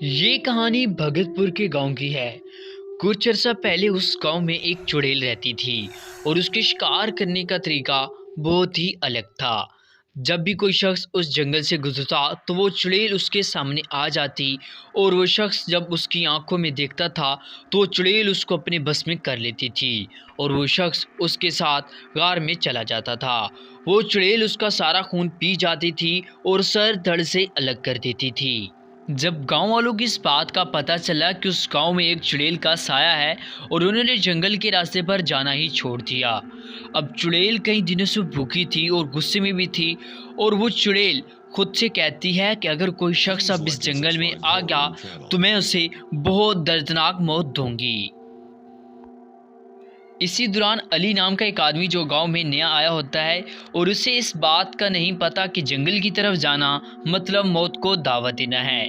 ये कहानी भगतपुर के गांव की है। कुछ अर्सा पहले उस गांव में एक चुड़ैल रहती थी और उसके शिकार करने का तरीका बहुत ही अलग था। जब भी कोई शख्स उस जंगल से गुजरता तो वो चुड़ैल उसके सामने आ जाती और वो शख्स जब उसकी आंखों में देखता था तो वो चुड़ैल उसको अपने बस में कर लेती थी और वो शख्स उसके साथ गार में चला जाता था। वो चुड़ैल उसका सारा खून पी जाती थी और सर धड़ से अलग कर देती थी। जब गांव वालों की इस बात का पता चला कि उस गांव में एक चुड़ैल का साया है और उन्होंने जंगल के रास्ते पर जाना ही छोड़ दिया। अब चुड़ैल कई दिनों से भूखी थी और गुस्से में भी थी और वो चुड़ैल खुद से कहती है कि अगर कोई शख्स अब इस जंगल में आ गया तो मैं उसे बहुत दर्दनाक मौत दूंगी। इसी दौरान अली नाम का एक आदमी जो गांव में नया आया होता है और उसे इस बात का नहीं पता कि जंगल की तरफ जाना मतलब मौत को दावत देना है।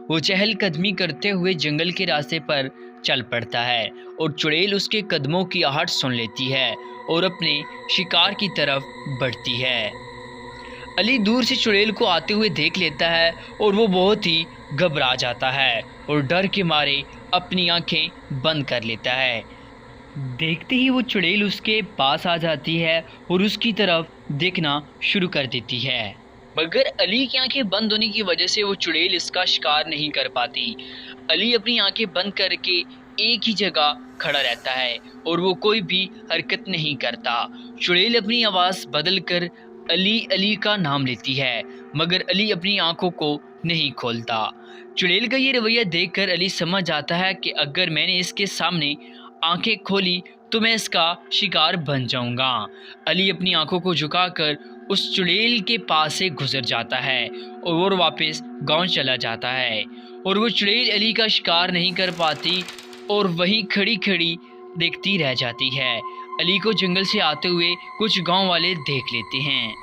वो चहलकदमी करते हुए जंगल के रास्ते पर चल पड़ता है और चुड़ैल उसके कदमों की आहट सुन लेती है और अपने शिकार की तरफ बढ़ती है। अली दूर से चुड़ैल को आते हुए देख लेता है और वो बहुत ही घबरा जाता है और डर के मारे अपनी आंखें बंद कर लेता है। देखते ही वो चुड़ैल उसके पास आ जाती है और उसकी तरफ देखना शुरू कर देती है, मगर अली की आंखें बंद होने की वजह से वो चुड़ैल इसका शिकार नहीं कर पाती। अली अपनी आंखें बंद करके एक ही जगह खड़ा रहता है और वो कोई भी हरकत नहीं करता। चुड़ैल अपनी आवाज़ बदल कर अली अली का नाम लेती है, मगर अली अपनी आंखों को नहीं खोलता। चुड़ैल का ये रवैया देखकर अली समझ जाता है कि अगर मैंने इसके सामने आंखें खोली तो मैं इसका शिकार बन जाऊंगा। अली अपनी आंखों को झुकाकर उस चुड़ैल के पास से गुजर जाता है और वो वापस गांव चला जाता है और वो चुड़ैल अली का शिकार नहीं कर पाती और वहीं खड़ी खड़ी देखती रह जाती है। अली को जंगल से आते हुए कुछ गांव वाले देख लेते हैं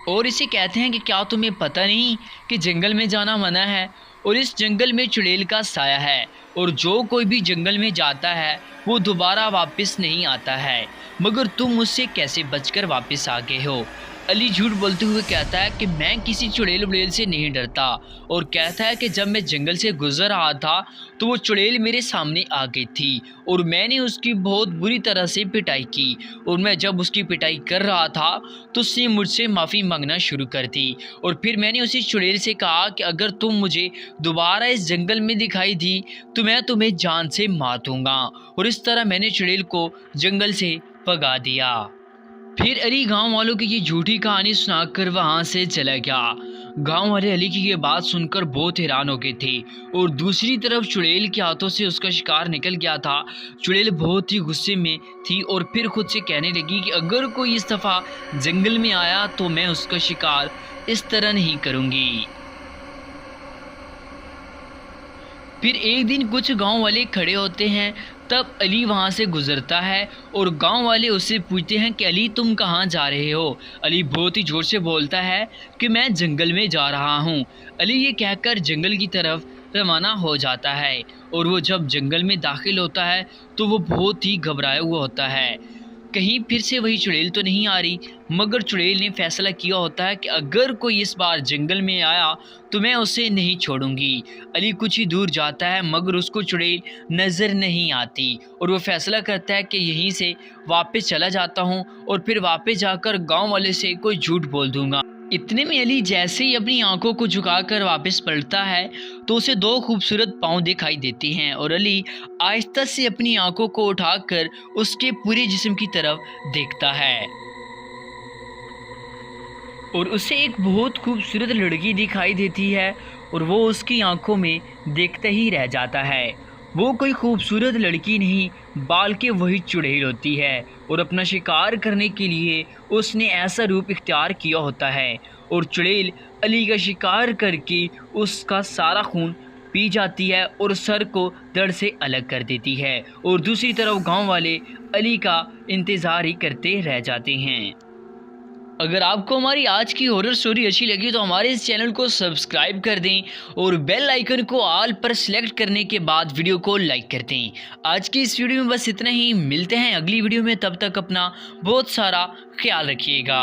और इसे कहते हैं कि क्या तुम्हें पता नहीं कि जंगल में जाना मना है और इस जंगल में चुड़ैल का साया है और जो कोई भी जंगल में जाता है वो दोबारा वापस नहीं आता है, मगर तुम उससे कैसे बचकर वापस आ गए हो। अली झूठ बोलते हुए कहता है कि मैं किसी चुड़ैल उड़ैल से नहीं डरता और कहता है कि जब मैं जंगल से गुजर रहा था तो वो चुड़ैल मेरे सामने आ गई थी और मैंने उसकी बहुत बुरी तरह से पिटाई की और मैं जब उसकी पिटाई कर रहा था तो उसने मुझसे माफ़ी मांगना शुरू कर दी और फिर मैंने उसी चुड़ैल से कहा कि अगर तुम मुझे दोबारा इस जंगल में दिखाई दी तो मैं तुम्हें जान से मार दूंगा और इस तरह मैंने चुड़ैल को जंगल से भगा दिया। फिर अली गांव वालों की ये झूठी कहानी सुनाकर वहां से चला गया। गांव वाले अली की ये बात सुनकर बहुत हैरान हो गए थे और दूसरी तरफ चुड़ैल के हाथों से उसका शिकार निकल गया था। चुड़ैल बहुत ही गुस्से में थी और फिर खुद से कहने लगी कि अगर कोई इस दफ़ा जंगल में आया तो मैं उसका शिकार इस तरह नहीं करूँगी। फिर एक दिन कुछ गांव वाले खड़े होते हैं, तब अली वहां से गुजरता है और गांव वाले उससे पूछते हैं कि अली तुम कहां जा रहे हो। अली बहुत ही जोर से बोलता है कि मैं जंगल में जा रहा हूं। अली ये कहकर जंगल की तरफ रवाना हो जाता है और वो जब जंगल में दाखिल होता है तो वो बहुत ही घबराया हुआ होता है, कहीं फिर से वही चुड़ैल तो नहीं आ रही। मगर चुड़ैल ने फैसला किया होता है कि अगर कोई इस बार जंगल में आया तो मैं उसे नहीं छोड़ूंगी। अली कुछ ही दूर जाता है मगर उसको चुड़ैल नज़र नहीं आती और वो फैसला करता है कि यहीं से वापस चला जाता हूँ और फिर वापस जाकर गांव वाले से कोई झूठ बोल दूंगा। इतने में अली जैसे ही अपनी आंखों को झुकाकर वापस पलटता है तो उसे दो खूबसूरत पाँव दिखाई देते हैं और अली आहिस्ता से अपनी आंखों को उठाकर उसके पूरे जिस्म की तरफ देखता है और उसे एक बहुत खूबसूरत लड़की दिखाई देती है और वो उसकी आंखों में देखते ही रह जाता है। वो कोई खूबसूरत लड़की नहीं बल्कि वही चुड़ैल होती है और अपना शिकार करने के लिए उसने ऐसा रूप इख्तियार किया होता है और चुड़ैल अली का शिकार करके उसका सारा खून पी जाती है और सर को धड़ से अलग कर देती है और दूसरी तरफ गांव वाले अली का इंतज़ार ही करते रह जाते हैं। अगर आपको हमारी आज की हॉरर स्टोरी अच्छी लगी तो हमारे इस चैनल को सब्सक्राइब कर दें और बेल आइकन को ऑल पर सेलेक्ट करने के बाद वीडियो को लाइक कर दें। आज की इस वीडियो में बस इतना ही, मिलते हैं अगली वीडियो में, तब तक अपना बहुत सारा ख्याल रखिएगा।